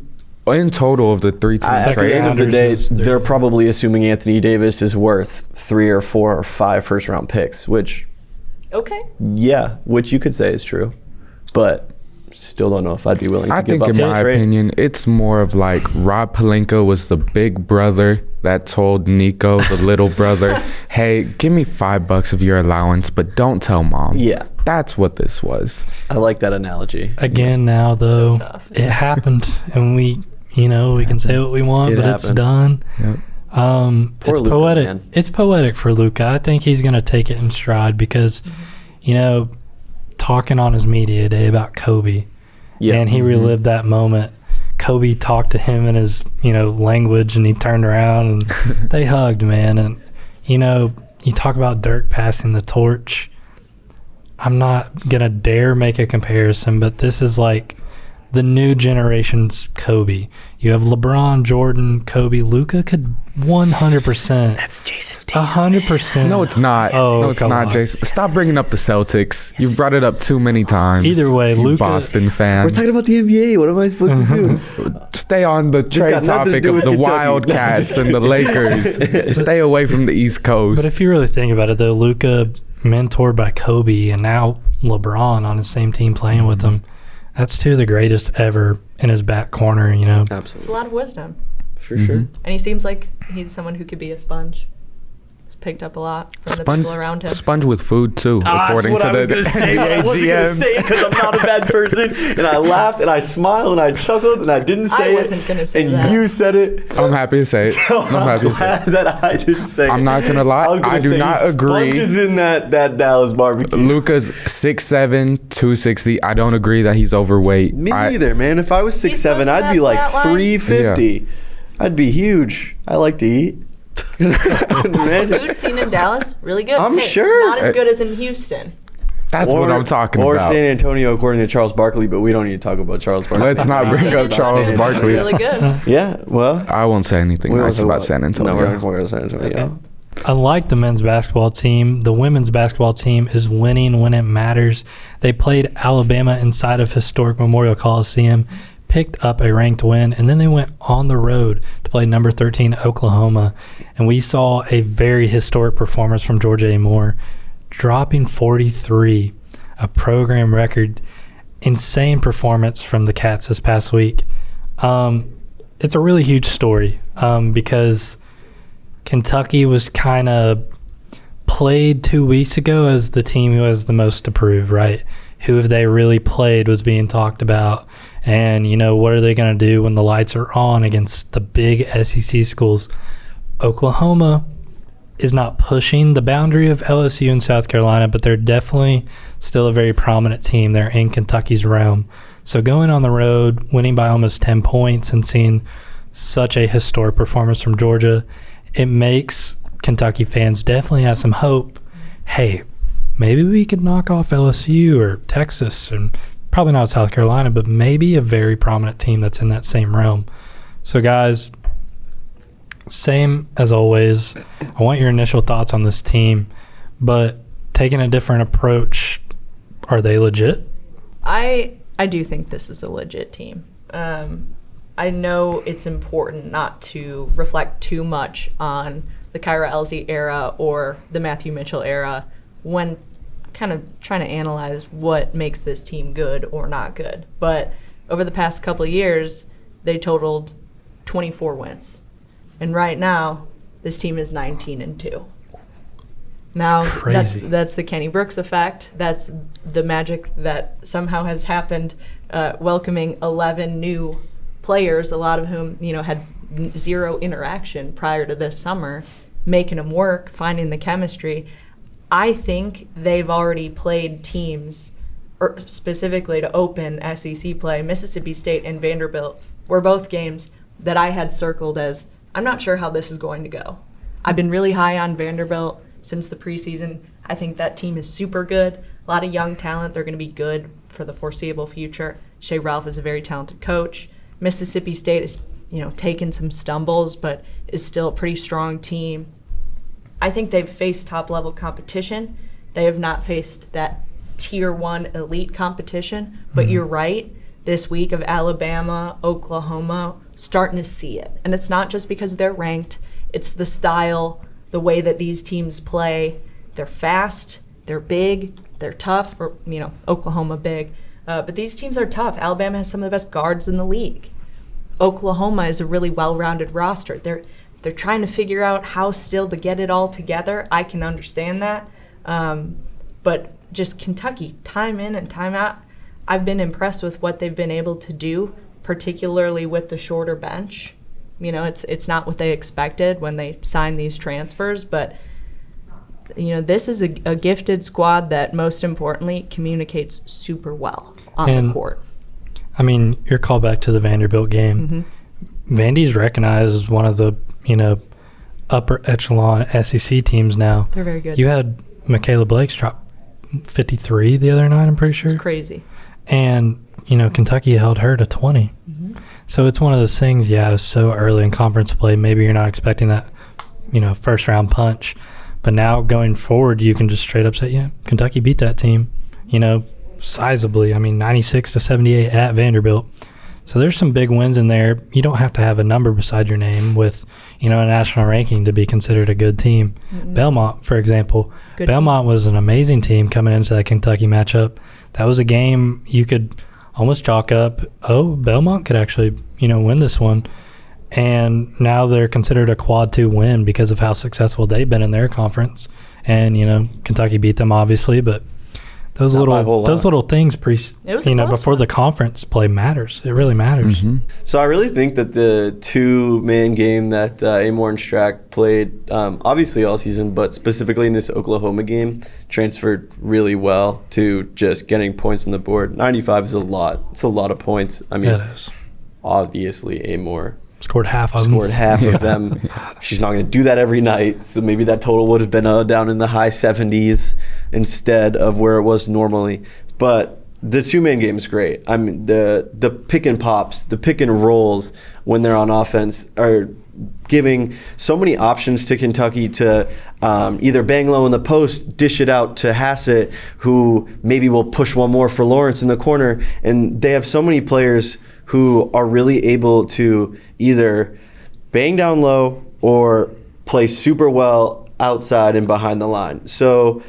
in total of the 3 teams at the end of the day, they're probably assuming Anthony Davis is worth 3 or 4 or 5 first round picks, which which you could say is true, but still don't know if I'd be willing to give up. I think in my opinion, it's more of like Rob Pelinka was the big brother that told Nico, the little brother, hey, give me $5 of your allowance, but don't tell mom. Yeah. That's what this was. I like that analogy. Again, now though, it happened, and we can say what we want, but it's done. Yep. It's Luka, poetic. man. It's poetic for Luka. I think he's going to take it in stride because, talking on his media day about Kobe, and he relived that moment. Kobe talked to him in his, language, and he turned around and they hugged, man. And, you talk about Dirk passing the torch. I'm not going to dare make a comparison, but this is like the new generation's Kobe. You have LeBron, Jordan, Kobe. Luka could 100%. That's Jason Tatum. 100%. No, it's not. Oh, no, it's come not, on. Jason. Stop bringing up the Celtics. You've brought it up too many times. Either way, you Luka- Boston fan. We're talking about the NBA. What am I supposed to do? Stay on the trade got nothing to topic do of with the Kentucky. Wildcats and the Lakers. Stay away from the East Coast. But if you really think about it, though, Luka mentored by Kobe and now LeBron on his same team playing with him, that's two of the greatest ever in his back corner, It's Absolutely. a lot of wisdom. For sure. And he seems like he's someone who could be a sponge. He's picked up a lot from the people around him. Sponge with food, too, according to the I wasn't going to GMs. say it because I'm not a bad person. And I laughed and I smiled and I chuckled and I didn't say it. I wasn't going to say and that. you said it. I'm happy to say it. So I'm happy to say glad it. that I didn't say it. I'm not going to lie. was gonna I do say not he agree. Sponges in that Dallas barbecue. Luka's 6'7", 260. I don't agree that he's overweight. Me neither, man. If I was 6'7", posted I'd be that like stat line? 350. I'd be huge. I like to eat. Man. Food scene in Dallas, really good. I'm sure. Not as good as in Houston. That's what I'm talking or about. San Antonio, according to Charles Barkley, but we don't need to talk about Charles Barkley. Let's not bring San up Charles Antonio's Barkley. really good. Yeah, well. I won't say anything we won't nice talk about San Antonio. No, we're not going to San Antonio. Okay. Unlike the men's basketball team, the women's basketball team is winning when it matters. They played Alabama inside of historic Memorial Coliseum, picked up a ranked win, and then they went on the road to play number 13 Oklahoma. And we saw a very historic performance from Georgia A. Moore, dropping 43, a program record. Insane performance from the Cats this past week. It's a really huge story because Kentucky was kind of played 2 weeks ago as the team who has the most to prove, right? Who have they really played was being talked about. And, what are they going to do when the lights are on against the big SEC schools? Oklahoma is not pushing the boundary of LSU and South Carolina, but they're definitely still a very prominent team. They're in Kentucky's realm. So going on the road, winning by almost 10 points and seeing such a historic performance from Georgia, it makes Kentucky fans definitely have some hope. Hey, maybe we could knock off LSU or Texas, and probably not South Carolina, but maybe a very prominent team that's in that same realm. So, guys, same as always, I want your initial thoughts on this team, but taking a different approach, are they legit? I do think this is a legit team. I know it's important not to reflect too much on the Kyra Elsie era or the Matthew Mitchell era when kind of trying to analyze what makes this team good or not good. But over the past couple of years, they totaled 24 wins. And right now, this team is 19-2. Now, crazy. that's the Kenny Brooks effect. That's the magic that somehow has happened, welcoming 11 new players, a lot of whom had zero interaction prior to this summer, making them work, finding the chemistry. I think they've already played teams, or specifically to open SEC play, Mississippi State and Vanderbilt were both games that I had circled as, I'm not sure how this is going to go. I've been really high on Vanderbilt since the preseason. I think that team is super good. A lot of young talent. They're going to be good for the foreseeable future. Shea Ralph is a very talented coach. Mississippi State is, taken some stumbles, but is still a pretty strong team. I think they've faced top-level competition. They have not faced that Tier 1 elite competition. But you're right. This week of Alabama, Oklahoma, starting to see it. And it's not just because they're ranked. It's the style, the way that these teams play. They're fast, they're big, they're tough, or, Oklahoma big. But these teams are tough. Alabama has some of the best guards in the league. Oklahoma is a really well-rounded roster. They're trying to figure out how still to get it all together. I can understand that. But just Kentucky, time in and time out, I've been impressed with what they've been able to do, particularly with the shorter bench. It's not what they expected when they signed these transfers, but this is a gifted squad that, most importantly, communicates super well on the court. I mean, your call back to the Vanderbilt game. Vandy's recognized as one of the, upper echelon SEC teams now. They're very good. You had Michaela Blake's drop 53 the other night, I'm pretty sure. It's crazy. And, Kentucky held her to 20. So it's one of those things, it was so early in conference play. Maybe you're not expecting that, first round punch. But now going forward, you can just straight up say, Kentucky beat that team, sizably. I mean, 96-78 at Vanderbilt. So there's some big wins in there. You don't have to have a number beside your name with, a national ranking to be considered a good team. Belmont, for example. Belmont was an amazing team coming into that Kentucky matchup. That was a game you could almost chalk up, Belmont could actually, win this one. And now they're considered a quad 2 win because of how successful they've been in their conference. And, Kentucky beat them obviously, but those little things before the conference play matters. It really matters. So I really think that the two-man game that Amor and Strack played, obviously all season, but specifically in this Oklahoma game, transferred really well to just getting points on the board. 95 is a lot. It's a lot of points. I mean, it is. Obviously Amor scored half of them. She's not going to do that every night, so maybe that total would have been down in the high 70s instead of where it was normally. But the two-man game is great. I mean, the pick and pops, the pick and rolls when they're on offense are giving so many options to Kentucky to either bang low in the post, dish it out to Hassett, who maybe will push one more for Lawrence in the corner. And they have so many players who are really able to either bang down low or play super well outside and behind the line. So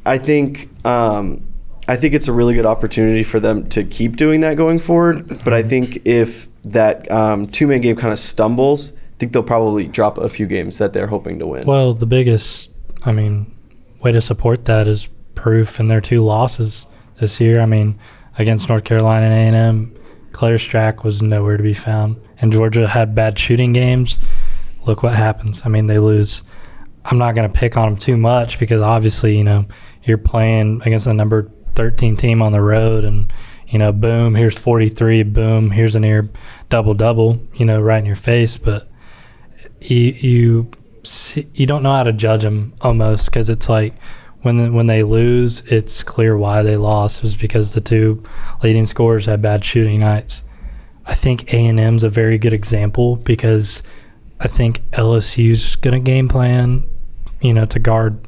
I think it's a really good opportunity for them to keep doing that going forward. But I think if that two-man game kind of stumbles, I think they'll probably drop a few games that they're hoping to win. Well, the biggest, way to support that is proof in their 2 losses this year. Against North Carolina and A&M, Claire Strack was nowhere to be found. And Georgia had bad shooting games. Look what happens. They lose. I'm not going to pick on them too much because obviously, you're playing against the number 13 team on the road and, boom, here's 43, boom, here's a near double-double, right in your face. But you don't know how to judge them almost because it's like when they lose, it's clear why they lost. It was because the 2 leading scorers had bad shooting nights. I think A&M's a very good example because I think LSU's going to game plan, to guard,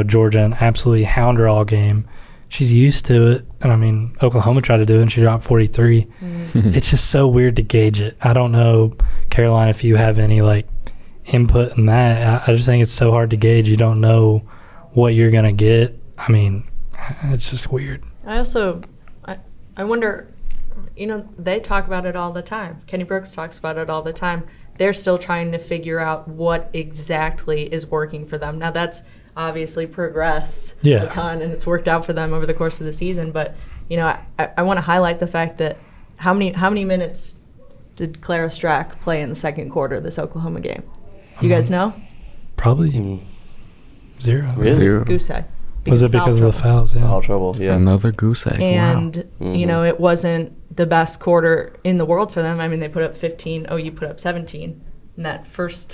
Georgia and absolutely hound her all game. She's used to it. And Oklahoma tried to do it and she dropped 43. It's just so weird to gauge it. I don't know, Caroline, if you have any input in that. I just think it's so hard to gauge. You don't know what you're going to get. It's just weird. I wonder, they talk about it all the time. Kenny Brooks talks about it all the time. They're still trying to figure out what exactly is working for them. Now, that's obviously progressed a ton, and it's worked out for them over the course of the season. But, I want to highlight the fact that how many minutes did Clara Strack play in the second quarter of this Oklahoma game? You guys know? Probably 0. Really? 0. Goose egg. Was it because of the fouls? Yeah. Foul trouble, yeah. Another goose egg. And, it wasn't the best quarter in the world for them. They put up 15. OU put up 17. And that first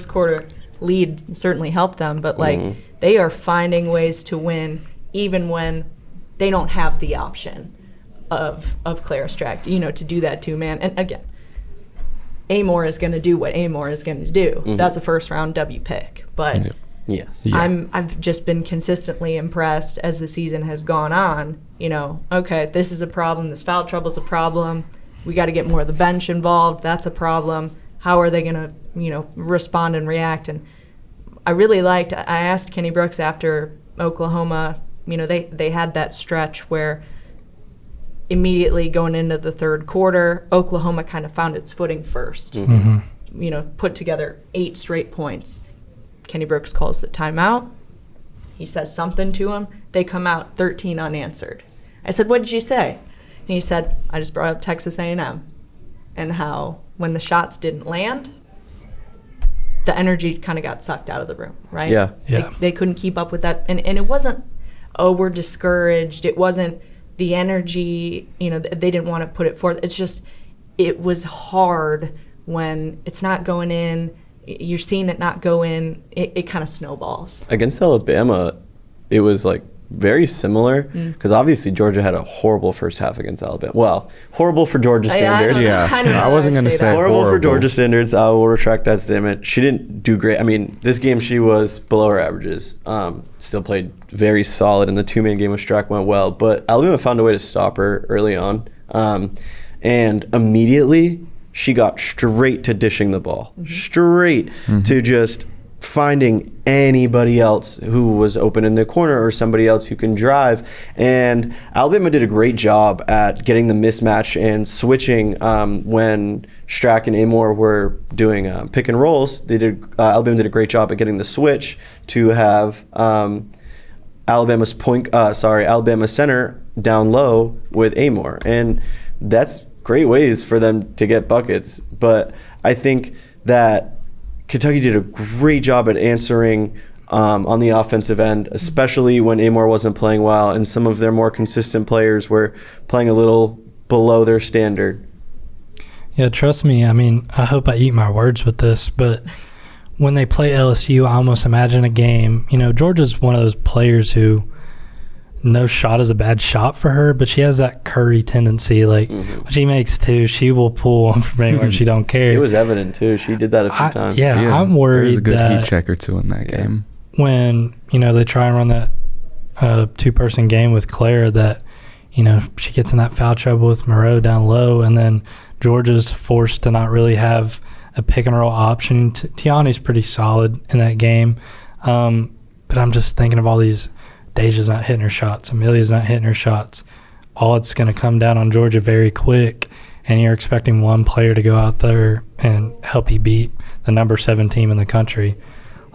quarter lead certainly helped them. But, they are finding ways to win even when they don't have the option of Clara Strack, to do that two-man. And, again, Amor is going to do what Amor is going to do. That's a first-round W pick. But yes, I've just been consistently impressed as the season has gone on. Okay, this is a problem. This foul trouble is a problem. We got to get more of the bench involved. That's a problem. How are they going to, respond and react? And I really I asked Kenny Brooks after Oklahoma, they had that stretch where immediately going into the third quarter, Oklahoma kind of found its footing first. Put together 8 straight points. Kenny Brooks calls the timeout. He says something to him. They come out 13 unanswered. I said, "What did you say?" And he said, "I just brought up Texas A&M and how when the shots didn't land, the energy kind of got sucked out of the room, right? Yeah. Yeah. They couldn't keep up with that. And it wasn't, oh, we're discouraged. It wasn't the energy, they didn't want to put it forth. It's just, it was hard when it's not going in. You're seeing it not go in. It kind of snowballs. Against Alabama, it was like very similar because obviously Georgia had a horrible first half against Alabama. Well, horrible for Georgia standards. I wasn't going to say horrible for Georgia standards. I will retract that statement. She didn't do great. I mean, this game she was below her averages. Still played very solid, and the two-man game with Strack went well. But Alabama found a way to stop her early on, and immediately she got straight to dishing the ball, straight to just finding anybody else who was open in the corner or somebody else who can drive. And Alabama did a great job at getting the mismatch and switching when Strack and Amor were doing pick and rolls. Alabama did a great job at getting the switch to have Alabama center down low with Amor. And that's great ways for them to get buckets. But I think that Kentucky did a great job at answering on the offensive end, especially when Amor wasn't playing well and some of their more consistent players were playing a little below their standard. Yeah, trust me. I mean, I hope I eat my words with this, but when they play LSU, I almost imagine a game. Georgia's one of those players who no shot is a bad shot for her, but she has that Curry tendency. Like, when she makes two, she will pull them from anywhere. She don't care. It was evident, too. She did that a few times. Yeah, I'm worried there's a good that heat check or two in that game. When, they try and run that two-person game with Clara, that, she gets in that foul trouble with Moreau down low, and then Georgia's forced to not really have a pick-and-roll option. Tiani's pretty solid in that game. But I'm just thinking of all these – Deja's not hitting her shots. Amelia's not hitting her shots. All it's going to come down on Georgia very quick, and you're expecting one player to go out there and help you beat the number 7 team in the country.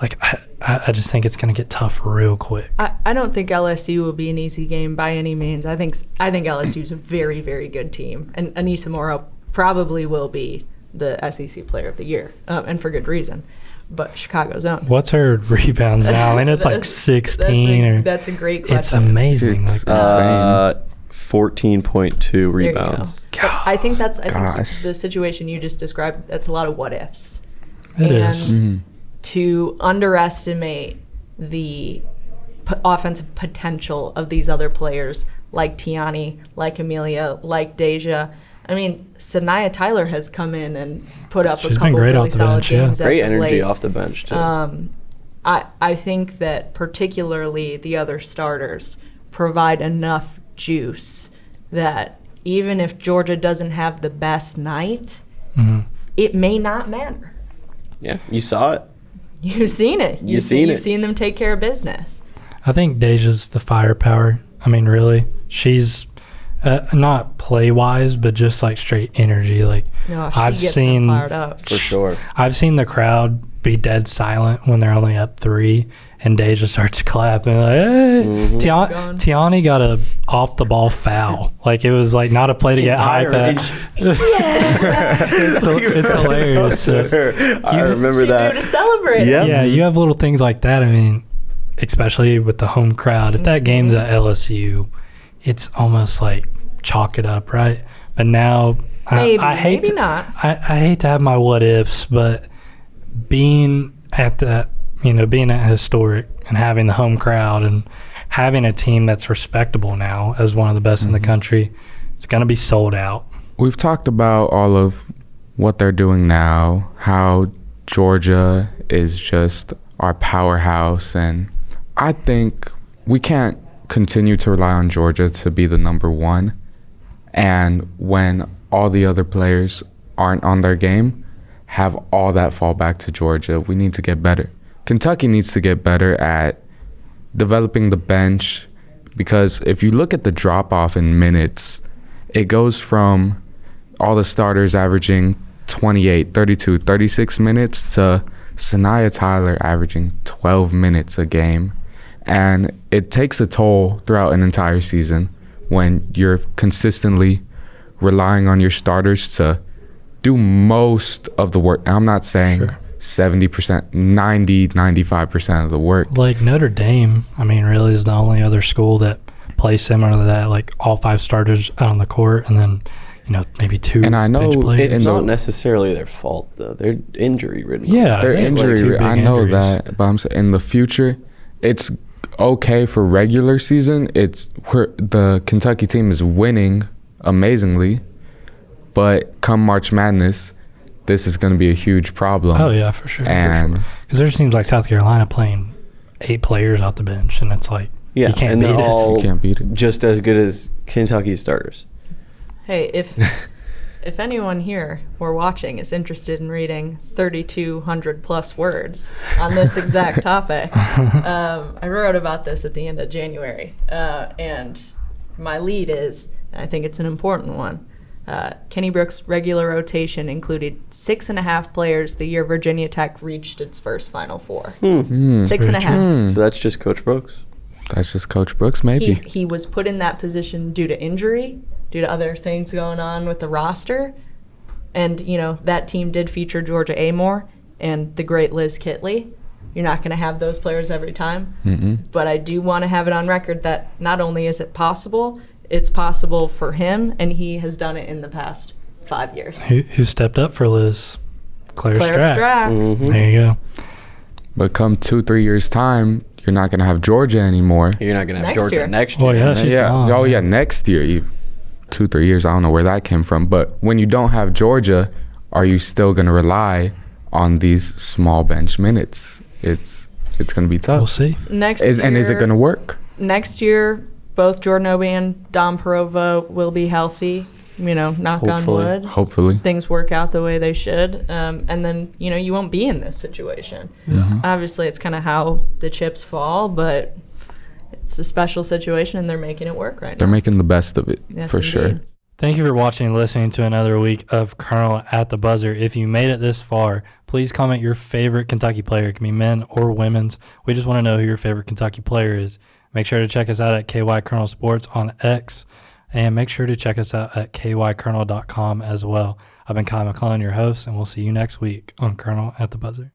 Like, I just think it's going to get tough real quick. I don't think LSU will be an easy game by any means. I think LSU is a very, very good team, and Anissa Morrow probably will be the SEC Player of the Year, and for good reason. But Chicago's own. What's her rebounds now? I mean, it's like 16. That's a great question. It's amazing. It's insane. 14.2 rebounds. I think the situation you just described, that's a lot of what ifs. It is. To underestimate the offensive potential of these other players like Tiani, like Amelia, like Deja. I mean, Sanaya Tyler has come in and put up a couple really solid games. Great energy off the bench, too. I think that particularly the other starters provide enough juice that even if Georgia doesn't have the best night, it may not matter. Yeah, you saw it. You've seen it. You've seen them take care of business. I think Deja's the firepower. I mean, really. She's not play-wise, but just like straight energy. Like, no, I've seen them fired up. For sure. I've seen the crowd be dead silent when they're only up 3, and Deja starts clapping. Like, hey. Tiani got a off-the-ball foul. Like, it was like not a play to get hype at. It's hilarious. I remember that. She knew to celebrate. Yeah, you have little things like that. I mean, especially with the home crowd. If that game's at LSU, it's almost like chalk it up, right? But now I hate maybe not. I hate to have my what ifs, but being at that, being at historic and having the home crowd and having a team that's respectable now as one of the best in the country, it's going to be sold out. We've talked about all of what they're doing now, how Georgia is just our powerhouse, and I think we can't continue to rely on Georgia to be the number one, and when all the other players aren't on their game, have all that fall back to Georgia. We need to get better. Kentucky needs to get better at developing the bench, because if you look at the drop-off in minutes, it goes from all the starters averaging 28, 32, 36 minutes to Sanaya Tyler averaging 12 minutes a game. And it takes a toll throughout an entire season when you're consistently relying on your starters to do most of the work. I'm not saying Sure. 70%, 90, 95% of the work. Like Notre Dame, I mean, really is the only other school that plays similar to that, like all 5 starters out on the court and then, maybe 2 And I know bench players. It's not necessarily their fault, though. They're injury-ridden. Yeah, Their they have, like, 2 injury, big I know injuries. that, but I'm saying in the future, it's okay for regular season. It's where the Kentucky team is winning amazingly, but come March Madness, this is going to be a huge problem. Oh, yeah, for sure. And Because there seems like South Carolina playing 8 players off the bench, and it's like, Yeah, you can't and beat they're it. all you can't beat it. just as good as Kentucky starters. Hey, if anyone here or watching is interested in reading 3,200 plus words on this exact topic, I wrote about this at the end of January, and my lead is, and I think it's an important one, Kenny Brooks' regular rotation included 6.5 players the year Virginia Tech reached its first Final Four. 6.5. So that's just Coach Brooks. That's just Coach Brooks, maybe. He was put in that position due to injury, due to other things going on with the roster. And, that team did feature Georgia Amore and the great Liz Kitley. You're not going to have those players every time. But I do want to have it on record that not only is it possible, it's possible for him, and he has done it in the past 5 years. Who stepped up for Liz? Claire Strack. Mm-hmm. There you go. But come 2-3 years' time, you're not going to have Georgia anymore. You're not going to have Next Georgia year. next year. Well, yeah, she's gone. Oh, yeah, next year. 2-3 years, I don't know where that came from. But when you don't have Georgia, are you still going to rely on these small bench minutes? It's going to be tough. We'll see. And is it going to work? Next year, both Jordan Obi and Dom Perova will be healthy. Knock Hopefully. on wood. Hopefully. Things work out the way they should. And then, you won't be in this situation. Obviously, it's kind of how the chips fall, but it's a special situation, and they're making it work right They're now. making the best of it, Yes, for sure. indeed. Thank you for watching and listening to another week of Kernel at the Buzzer. If you made it this far, please comment your favorite Kentucky player. It can be men or women's. We just want to know who your favorite Kentucky player is. Make sure to check us out at KY Kernel Sports on X, and make sure to check us out at kykernel.com as well. I've been Kai McClelland, your host, and we'll see you next week on Kernel at the Buzzer.